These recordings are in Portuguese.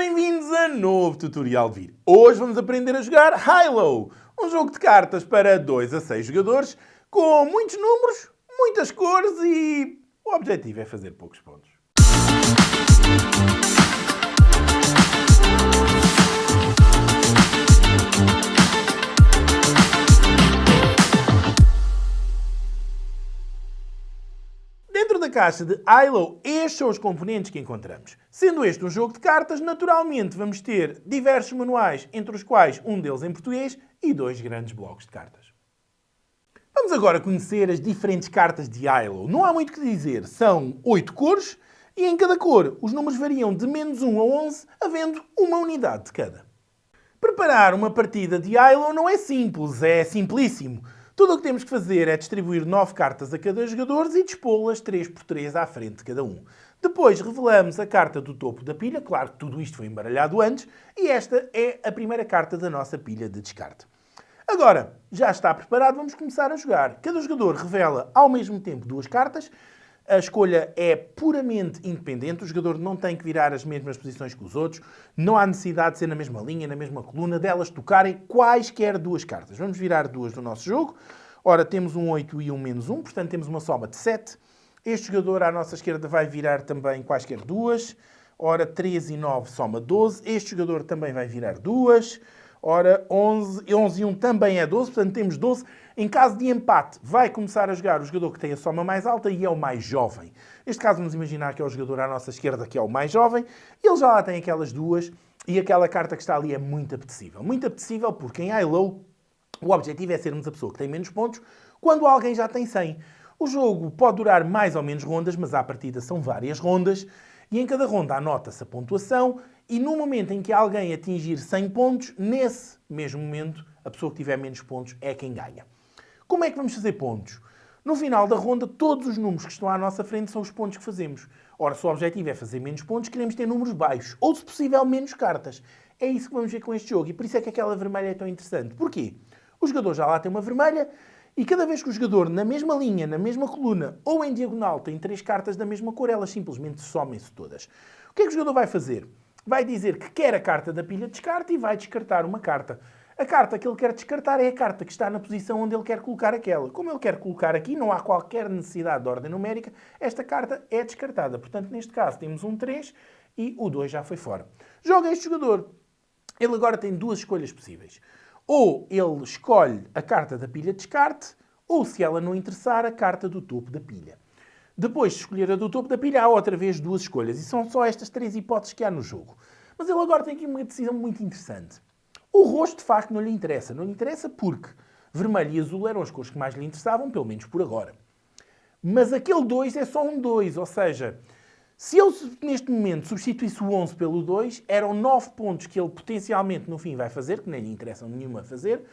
bem-vindos a novo tutorial de vídeo. Hoje vamos aprender a jogar Hilo, um jogo de cartas para 2 a 6 jogadores, com muitos números, muitas cores e o objetivo é fazer poucos pontos. Dentro da caixa de Hilo, estes são os componentes que encontramos. Sendo este um jogo de cartas, naturalmente vamos ter diversos manuais, entre os quais um deles em português e 2 grandes blocos de cartas. Vamos agora conhecer as diferentes cartas de Hilo. Não há muito que dizer, são 8 cores e em cada cor os números variam de -1 a 11, havendo uma unidade de cada. Preparar uma partida de Hilo não é simples, é simplíssimo. Tudo o que temos que fazer é distribuir 9 cartas a cada jogador e dispô-las 3 por 3 à frente de cada um. Depois revelamos a carta do topo da pilha, claro que tudo isto foi embaralhado antes, e esta é a primeira carta da nossa pilha de descarte. Agora, já está preparado, vamos começar a jogar. Cada jogador revela ao mesmo tempo 2 cartas. A escolha é puramente independente, o jogador não tem que virar as mesmas posições que os outros, não há necessidade de ser na mesma linha, na mesma coluna, delas tocarem quaisquer 2 cartas. Vamos virar 2 do nosso jogo. Ora, temos um 8 e um -1, portanto temos uma soma de 7. Este jogador à nossa esquerda vai virar também quaisquer 2. Ora, 3 e 9 soma 12. Este jogador também vai virar 2. Ora, 11 e 1 também é 12, portanto temos 12. Em caso de empate, vai começar a jogar o jogador que tem a soma mais alta e é o mais jovem. Neste caso, vamos imaginar que é o jogador à nossa esquerda que é o mais jovem. Ele já lá tem aquelas 2 e aquela carta que está ali é muito apetecível. Muito apetecível porque em Hilo o objetivo é sermos a pessoa que tem menos pontos quando alguém já tem 100. O jogo pode durar mais ou menos rondas, mas à partida são várias rondas. E em cada ronda anota-se a pontuação e no momento em que alguém atingir 100 pontos, nesse mesmo momento, a pessoa que tiver menos pontos é quem ganha. Como é que vamos fazer pontos? No final da ronda, todos os números que estão à nossa frente são os pontos que fazemos. Ora, se o objetivo é fazer menos pontos, queremos ter números baixos. Ou, se possível, menos cartas. É isso que vamos ver com este jogo. E por isso é que aquela vermelha é tão interessante. Porquê? O jogador já lá tem uma vermelha e cada vez que o jogador, na mesma linha, na mesma coluna ou em diagonal, tem 3 cartas da mesma cor, elas simplesmente somem-se todas. O que é que o jogador vai fazer? Vai dizer que quer a carta da pilha de descarte e vai descartar uma carta. A carta que ele quer descartar é a carta que está na posição onde ele quer colocar aquela. Como ele quer colocar aqui, não há qualquer necessidade de ordem numérica, esta carta é descartada. Portanto, neste caso, temos um 3 e o 2 já foi fora. Joga este jogador. Ele agora tem 2 escolhas possíveis. Ou ele escolhe a carta da pilha de descarte, ou, se ela não interessar, a carta do topo da pilha. Depois de escolher a do topo da pilha, há outra vez 2 escolhas. E são só estas 3 hipóteses que há no jogo. Mas ele agora tem aqui uma decisão muito interessante. O roxo, de facto, não lhe interessa. Não lhe interessa porque vermelho e azul eram as cores que mais lhe interessavam, pelo menos por agora. Mas aquele 2 é só um 2, ou seja, se eu neste momento substituísse o 11 pelo 2, eram 9 pontos que ele potencialmente no fim vai fazer, que nem lhe interessam nenhuma a fazer,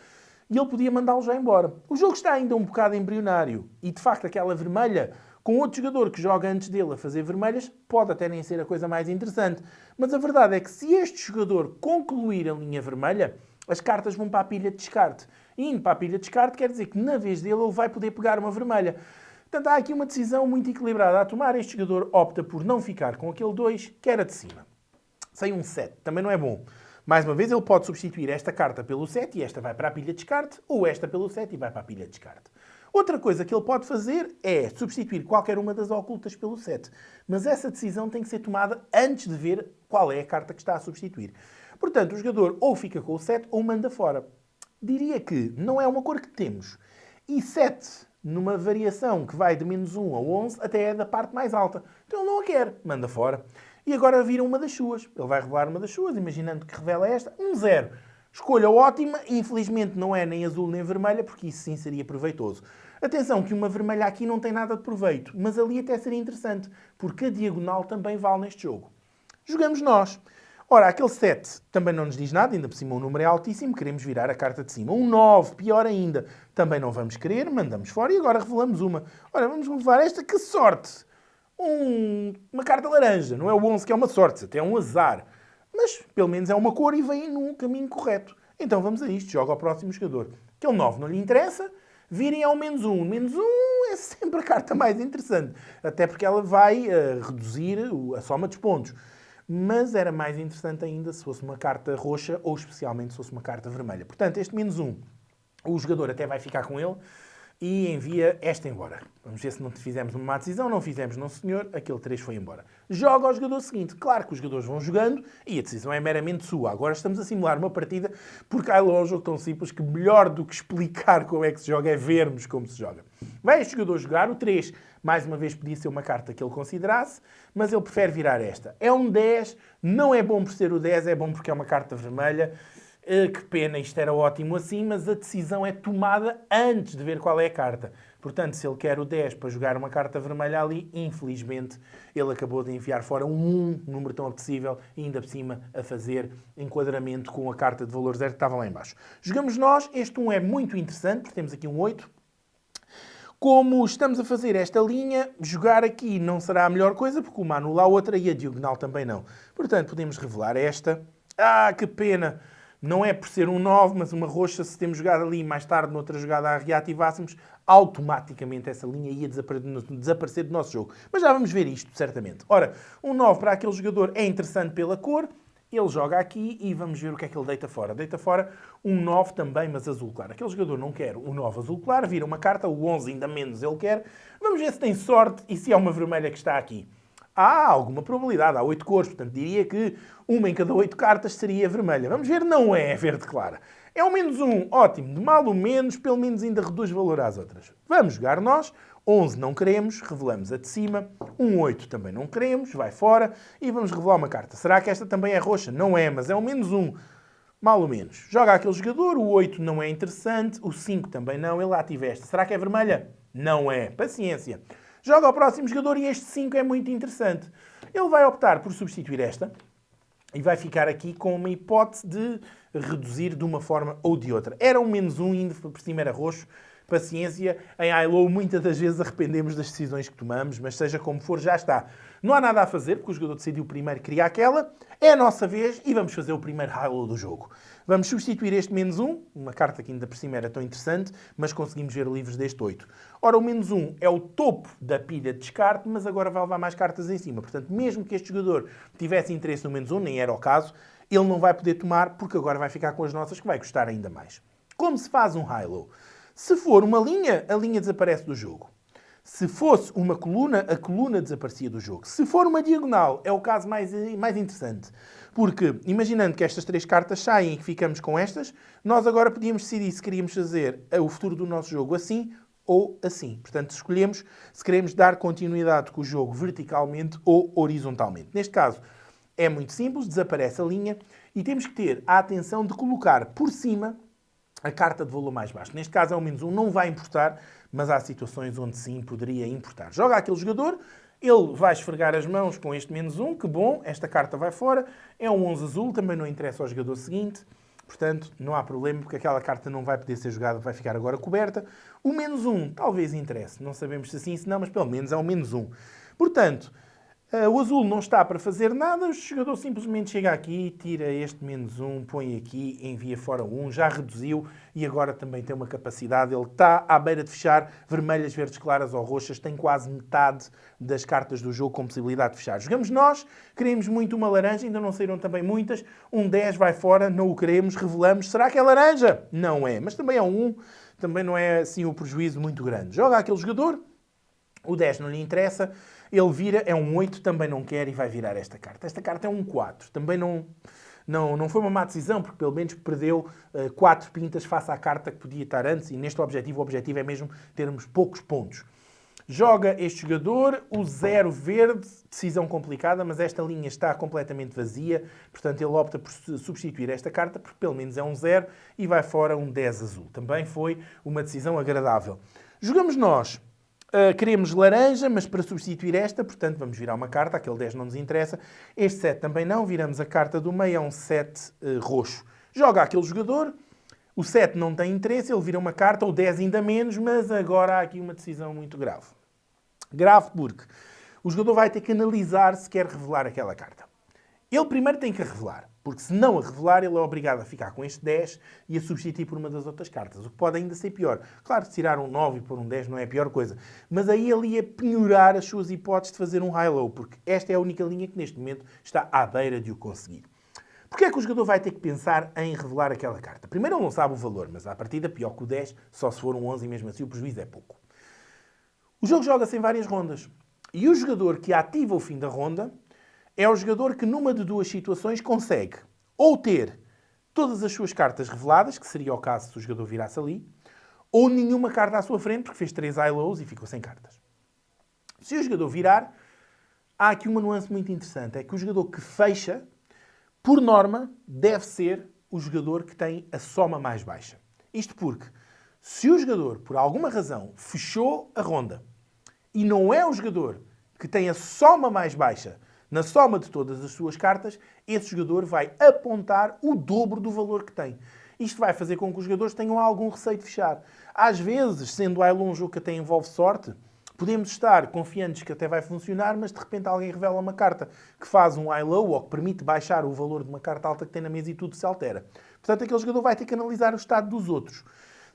e ele podia mandá-lo já embora. O jogo está ainda um bocado embrionário e, de facto, aquela vermelha, com outro jogador que joga antes dele a fazer vermelhas, pode até nem ser a coisa mais interessante. Mas a verdade é que se este jogador concluir a linha vermelha, as cartas vão para a pilha de descarte. E indo para a pilha de descarte quer dizer que na vez dele ele vai poder pegar uma vermelha. Portanto, há aqui uma decisão muito equilibrada a tomar. Este jogador opta por não ficar com aquele 2, que era de cima. Sem um 7, também não é bom. Mais uma vez, ele pode substituir esta carta pelo 7 e esta vai para a pilha de descarte, ou esta pelo 7 e vai para a pilha de descarte. Outra coisa que ele pode fazer é substituir qualquer uma das ocultas pelo 7. Mas essa decisão tem que ser tomada antes de ver qual é a carta que está a substituir. Portanto, o jogador ou fica com o 7 ou manda fora. Diria que não é uma cor que temos. E 7, numa variação que vai de -1 a 11, até é da parte mais alta. Então ele não a quer, manda fora. E agora vira uma das suas. Ele vai revelar uma das suas, imaginando que revela esta, um 0. Escolha ótima, infelizmente não é nem azul nem vermelha, porque isso sim seria proveitoso. Atenção que uma vermelha aqui não tem nada de proveito, mas ali até seria interessante, porque a diagonal também vale neste jogo. Jogamos nós. Ora, aquele 7 também não nos diz nada, ainda por cima o número é altíssimo, queremos virar a carta de cima. Um 9, pior ainda, também não vamos querer, mandamos fora e agora revelamos uma. Ora, vamos levar esta, que sorte! Uma carta laranja, não é o 11 que é uma sorte, até é um azar. Mas, pelo menos, é uma cor e vem num caminho correto. Então vamos a isto, joga ao próximo jogador. Aquele 9 não lhe interessa, virem ao -1. -1 é sempre a carta mais interessante, até porque ela vai reduzir a soma dos pontos. mas era mais interessante ainda se fosse uma carta roxa ou especialmente se fosse uma carta vermelha. Portanto, este -1, o jogador até vai ficar com ele e envia esta embora. Vamos ver se não fizemos uma má decisão. Não fizemos, não senhor. Aquele 3 foi embora. Joga ao jogador seguinte. Claro que os jogadores vão jogando e a decisão é meramente sua. Agora estamos a simular uma partida porque Halo é um jogo tão simples que melhor do que explicar como é que se joga é vermos como se joga. Vai este jogador jogar o 3. Mais uma vez podia ser uma carta que ele considerasse, mas ele prefere virar esta. É um 10. Não é bom por ser o 10, é bom porque é uma carta vermelha. Que pena, isto era ótimo assim, mas a decisão é tomada antes de ver qual é a carta. Portanto, se ele quer o 10 para jogar uma carta vermelha ali, infelizmente, ele acabou de enviar fora um número tão apetecível e ainda por cima a fazer enquadramento com a carta de valor 0 que estava lá em baixo. Jogamos nós, este 1 é muito interessante, porque temos aqui um 8. Como estamos a fazer esta linha, jogar aqui não será a melhor coisa, porque uma anula a outra e a diagonal também não. Portanto, podemos revelar esta. Ah, que pena! Não é por ser um 9, mas uma roxa, se temos jogado ali mais tarde, noutra jogada, a reativássemos, automaticamente essa linha ia desaparecer do nosso jogo. Mas já vamos ver isto, certamente. Ora, um 9 para aquele jogador é interessante pela cor. Ele joga aqui e vamos ver o que é que ele deita fora. Deita fora um 9 também, mas azul claro. Aquele jogador não quer um 9 azul claro, vira uma carta, o 11 ainda menos ele quer. Vamos ver se tem sorte e se é uma vermelha que está aqui. Há alguma probabilidade, há 8 cores, portanto diria que uma em cada 8 cartas seria vermelha. Vamos ver, não é verde clara. É um -1, ótimo, de mal ou menos, pelo menos ainda reduz valor às outras. Vamos jogar nós, 11 não queremos, revelamos a de cima, um 8 também não queremos, vai fora, e vamos revelar uma carta. Será que esta também é roxa? Não é, mas é um -1, mal ou menos. Joga aquele jogador, o 8 não é interessante, o 5 também não, ele ativa esta. Será que é vermelha? Não é, paciência. Joga ao próximo jogador e este 5 é muito interessante. Ele vai optar por substituir esta e vai ficar aqui com uma hipótese de reduzir de uma forma ou de outra. Era um -1, ainda por cima era roxo. Paciência, em Halo muitas das vezes arrependemos das decisões que tomamos, mas seja como for, já está. Não há nada a fazer, porque o jogador decidiu primeiro criar aquela. É a nossa vez e vamos fazer o primeiro Halo do jogo. Vamos substituir este -1, uma carta que ainda por cima era tão interessante, mas conseguimos ver livres deste 8. Ora, o -1 é o topo da pilha de descarte, mas agora vai levar mais cartas em cima. Portanto, mesmo que este jogador tivesse interesse no -1, nem era o caso, ele não vai poder tomar, porque agora vai ficar com as nossas, que vai custar ainda mais. Como se faz um Halo? Se for uma linha, a linha desaparece do jogo. Se fosse uma coluna, a coluna desaparecia do jogo. Se for uma diagonal, é o caso mais interessante. Porque, imaginando que estas 3 cartas saem e que ficamos com estas, nós agora podíamos decidir se queríamos fazer o futuro do nosso jogo assim ou assim. Portanto, escolhemos se queremos dar continuidade com o jogo verticalmente ou horizontalmente. Neste caso, é muito simples, desaparece a linha e temos que ter a atenção de colocar por cima a carta de valor mais baixo. Neste caso é um -1, não vai importar, mas há situações onde sim poderia importar. Joga aquele jogador, ele vai esfregar as mãos com este -1, que bom, esta carta vai fora, é um 11 azul, também não interessa ao jogador seguinte, portanto não há problema, porque aquela carta não vai poder ser jogada, vai ficar agora coberta. O -1 talvez interesse, não sabemos se sim, se não, mas pelo menos é um -1. Portanto, o azul não está para fazer nada, o jogador simplesmente chega aqui, tira este -1, põe aqui, envia fora 1, já reduziu e agora também tem uma capacidade. Ele está à beira de fechar vermelhas, verdes claras ou roxas, tem quase metade das cartas do jogo com possibilidade de fechar. Jogamos nós, queremos muito uma laranja, ainda não saíram também muitas, um 10 vai fora, não o queremos, revelamos, será que é laranja? Não é, mas também é um 1, também não é assim um prejuízo muito grande. Joga aquele jogador, o 10 não lhe interessa, ele vira, é um 8, também não quer e vai virar esta carta. Esta carta é um 4. Também não foi uma má decisão, porque pelo menos perdeu 4 pintas face à carta que podia estar antes. E neste objetivo, o objetivo é mesmo termos poucos pontos. Joga este jogador, o 0 verde, decisão complicada, mas esta linha está completamente vazia. Portanto, ele opta por substituir esta carta, porque pelo menos é um 0 e vai fora um 10 azul. Também foi uma decisão agradável. Jogamos nós. Queremos laranja, mas para substituir esta, portanto, vamos virar uma carta, aquele 10 não nos interessa. Este 7 também não, viramos a carta do meio, é um 7 roxo. Joga aquele jogador, o 7 não tem interesse, ele vira uma carta, o 10 ainda menos, mas agora há aqui uma decisão muito grave. Grave porque o jogador vai ter que analisar se quer revelar aquela carta. Ele primeiro tem que revelar, Porque se não a revelar, ele é obrigado a ficar com este 10 e a substituir por uma das outras cartas. O que pode ainda ser pior. Claro, se tirar um 9 e pôr um 10 não é a pior coisa. Mas aí ele ia penhorar as suas hipóteses de fazer um high-low. Porque esta é a única linha que neste momento está à beira de o conseguir. Porquê é que o jogador vai ter que pensar em revelar aquela carta? Primeiro, ele não sabe o valor, mas à partida, pior que o 10, só se for um 11 e mesmo assim o prejuízo é pouco. O jogo joga-se em várias rondas. E o jogador que ativa o fim da ronda é o jogador que numa de duas situações consegue ou ter todas as suas cartas reveladas, que seria o caso se o jogador virasse ali, ou nenhuma carta à sua frente, porque fez 3 high-lows e ficou sem cartas. Se o jogador virar, há aqui uma nuance muito interessante. É que o jogador que fecha, por norma, deve ser o jogador que tem a soma mais baixa. Isto porque, se o jogador, por alguma razão, fechou a ronda e não é o jogador que tem a soma mais baixa na soma de todas as suas cartas, esse jogador vai apontar o dobro do valor que tem. Isto vai fazer com que os jogadores tenham algum receio de fechar. Às vezes, sendo o high-low um jogo que até envolve sorte, podemos estar confiantes que até vai funcionar, mas de repente alguém revela uma carta que faz um high-low ou que permite baixar o valor de uma carta alta que tem na mesa e tudo se altera. Portanto, aquele jogador vai ter que analisar o estado dos outros.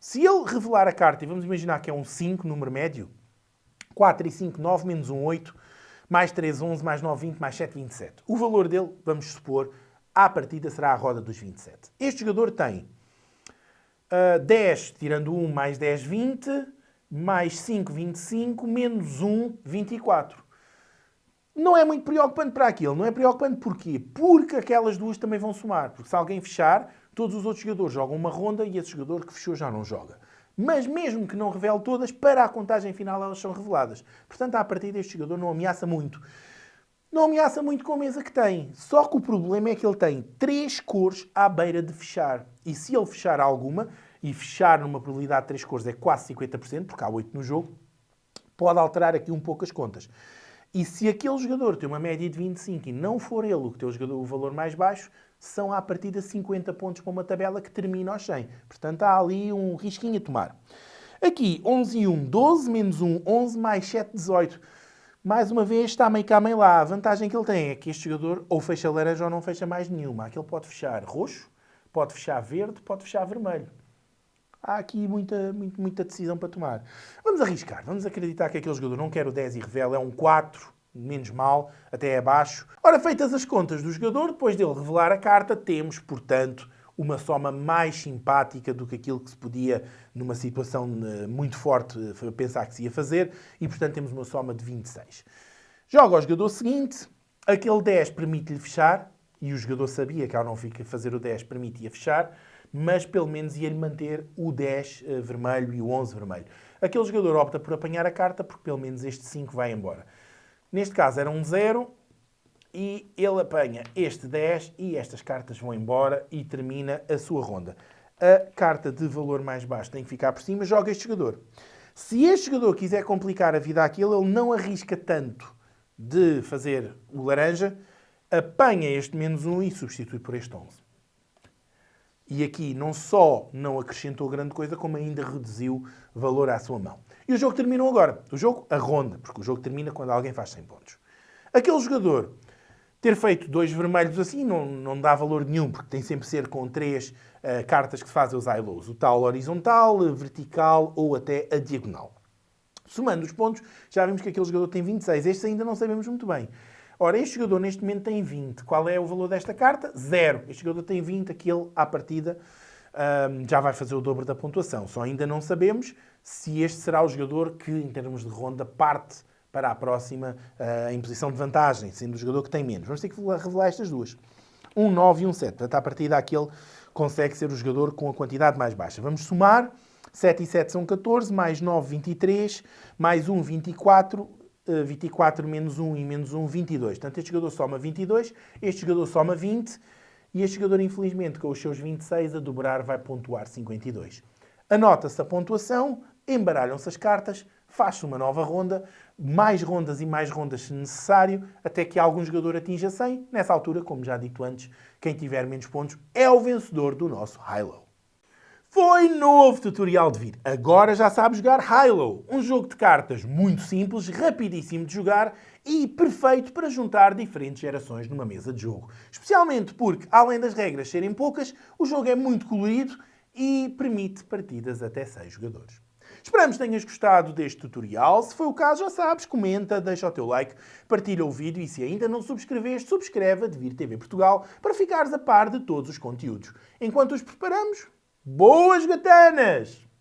Se ele revelar a carta, e vamos imaginar que é um 5, número médio, 4 e 5, 9, menos 1, 8, mais 3, 11, mais 9, 20, mais 7, 27. O valor dele, vamos supor, à partida será a roda dos 27. Este jogador tem 10, tirando 1, mais 10, 20, mais 5, 25, menos 1, 24. Não é muito preocupante para aquilo. Não é preocupante porquê? Porque aquelas duas também vão somar. Porque se alguém fechar, todos os outros jogadores jogam uma ronda e esse jogador que fechou já não joga. Mas mesmo que não revele todas, para a contagem final elas são reveladas. Portanto, à partida, este jogador não ameaça muito. Não ameaça muito com a mesa que tem. Só que o problema é que ele tem 3 cores à beira de fechar. E se ele fechar alguma, e fechar numa probabilidade de 3 cores é quase 50%, porque há 8 no jogo, pode alterar aqui um pouco as contas. E se aquele jogador tem uma média de 25 e não for ele o que tem o valor mais baixo, são à partida 50 pontos para uma tabela que termina aos 100. Portanto, há ali um risquinho a tomar. Aqui, 11 e 1, 12, menos 1, 11, mais 7, 18. Mais uma vez, está meio cá, meio lá. A vantagem que ele tem é que este jogador ou fecha laranja ou não fecha mais nenhuma. Aquele pode fechar roxo, pode fechar verde, pode fechar vermelho. Há aqui muita decisão para tomar. Vamos arriscar. Vamos acreditar que aquele jogador não quer o 10 e revela. É um 4, menos mal, até é baixo. Ora, feitas as contas do jogador, depois dele revelar a carta, temos, portanto, uma soma mais simpática do que aquilo que se podia, numa situação muito forte, pensar que se ia fazer. E, portanto, temos uma soma de 26. Joga ao jogador seguinte. Aquele 10 permite-lhe fechar. E o jogador sabia que ao não fazer o 10 permitia fechar. Mas pelo menos ia-lhe manter o 10 vermelho e o 11 vermelho. Aquele jogador opta por apanhar a carta porque pelo menos este 5 vai embora. Neste caso era um 0 e ele apanha este 10 e estas cartas vão embora e termina a sua ronda. A carta de valor mais baixo tem que ficar por cima, joga este jogador. Se este jogador quiser complicar a vida àquilo, ele não arrisca tanto de fazer o laranja, apanha este menos 1 e substitui por este 11. E aqui não só não acrescentou grande coisa, como ainda reduziu valor à sua mão. E o jogo terminou agora. O jogo, a ronda, porque o jogo termina quando alguém faz 100 pontos. Aquele jogador ter feito 2 vermelhos assim não dá valor nenhum, porque tem sempre que ser com 3 cartas que fazem os high-lows. O tal horizontal, vertical ou até a diagonal. Somando os pontos, já vimos que aquele jogador tem 26. Este ainda não sabemos muito bem. Ora, este jogador neste momento tem 20. Qual é o valor desta carta? 0. Este jogador tem 20, aquele à partida já vai fazer o dobro da pontuação. Só ainda não sabemos se este será o jogador que, em termos de ronda, parte para a próxima em posição de vantagem, sendo o jogador que tem menos. Vamos ter que revelar estas duas. Um 9 e um 7. Portanto, à partida, aquele consegue ser o jogador com a quantidade mais baixa. Vamos somar. 7 e 7 são 14, mais 9, 23, mais 1, 24... 24 menos 1 e menos 1, 22. Portanto, este jogador soma 22, este jogador soma 20 e este jogador, infelizmente, com os seus 26 a dobrar, vai pontuar 52. Anota-se a pontuação, embaralham-se as cartas, faz-se uma nova ronda, mais rondas e mais rondas se necessário, até que algum jogador atinja 100. Nessa altura, como já dito antes, quem tiver menos pontos é o vencedor do nosso high-low. Foi novo tutorial de vir. Agora já sabes jogar Hilo, um jogo de cartas muito simples, rapidíssimo de jogar e perfeito para juntar diferentes gerações numa mesa de jogo. Especialmente porque, além das regras serem poucas, o jogo é muito colorido e permite partidas até 6 jogadores. Esperamos que tenhas gostado deste tutorial. Se foi o caso, já sabes, comenta, deixa o teu like, partilha o vídeo e se ainda não subscreveste, subscreve a Devir TV Portugal para ficares a par de todos os conteúdos. Enquanto os preparamos, boas gatanas!